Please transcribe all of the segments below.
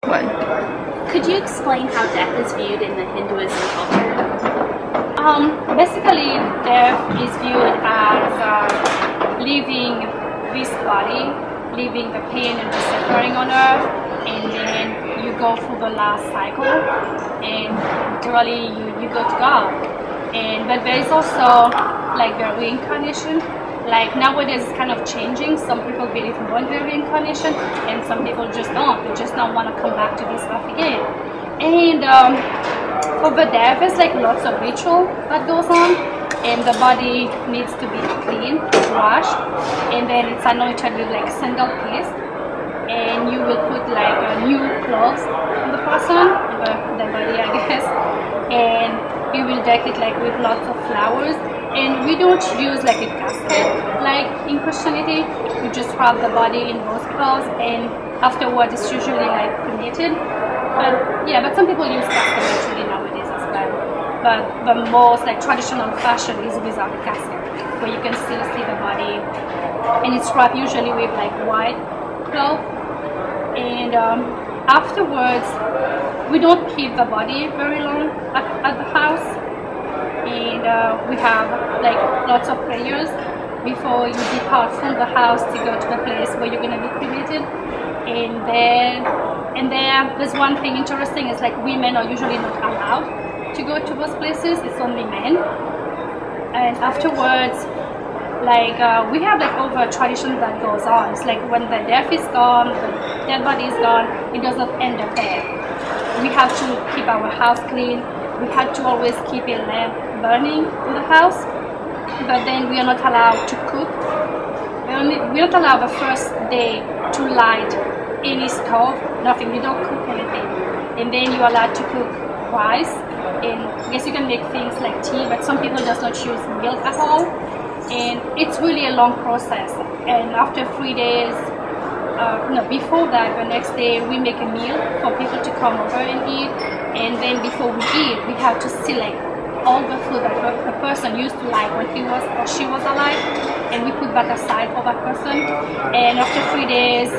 One. Could you explain how death is viewed in the Hinduism culture? Basically, death is viewed as leaving this body, leaving the pain and the suffering on earth, and then you go through the last cycle, and literally you go to God. But there is also like the reincarnation. Like nowadays it's kind of changing. Some people believe in one reincarnation and some people just don't. They just don't want to come back to this earth again. And for the death, there's like lots of ritual that goes on, and the body needs to be clean, washed, and then it's anointed with like sandal paste, and you will put like new clothes on the person, the body I guess, and you will deck it like with lots of flowers. And we don't use like a casket like in Christianity. You just wrap the body in those clothes, and afterwards it's usually like cremated. But some people use casket actually nowadays as well. But the most like traditional fashion is without a casket, where you can still see the body, and it's wrapped usually with like white cloth. And afterwards, we don't keep the body very long at the house. And we have like lots of prayers before you depart from the house to go to the place where you're gonna be cremated. And there's one thing interesting is like women are usually not allowed to go to those places. It's only men. And afterwards, like we have like over tradition that goes on. It's like when the death is gone, the dead body is gone, it doesn't end up there. We have to keep our house clean. We had to always keep a lamp burning in the house, but then we are not allowed to cook. We're not allowed the first day to light any stove, nothing. We don't cook anything. And then you're allowed to cook rice, and I guess you can make things like tea, but some people just not use milk at all. And it's really a long process. And after 3 days, before that, the next day we make a meal for people to come over and eat. And then before we eat, we have to select all the food that the person used to like when he was or she was alive, and we put that aside for that person. And after 3 days,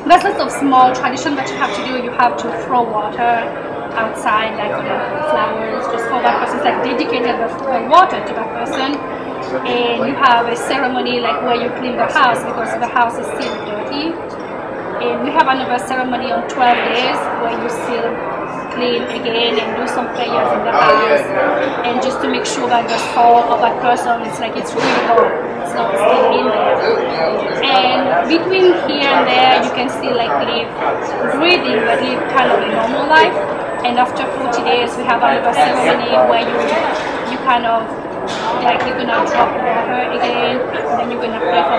there's lots of small tradition that you have to do. You have to throw water outside, like on the flowers, just for that person. It's like dedicated the water to that person. And you have a ceremony like where you clean the house because the house is still dirty. And we have another ceremony on 12 days where you still clean again and do some prayers in the house, and just to make sure that the soul of that person is like it's really gone, it's not still in there. And between here and there you can still like live breathing, but live kind of a normal life. And after 40 days we have another ceremony where you kind of like you're gonna drop water again, and then you're gonna pray for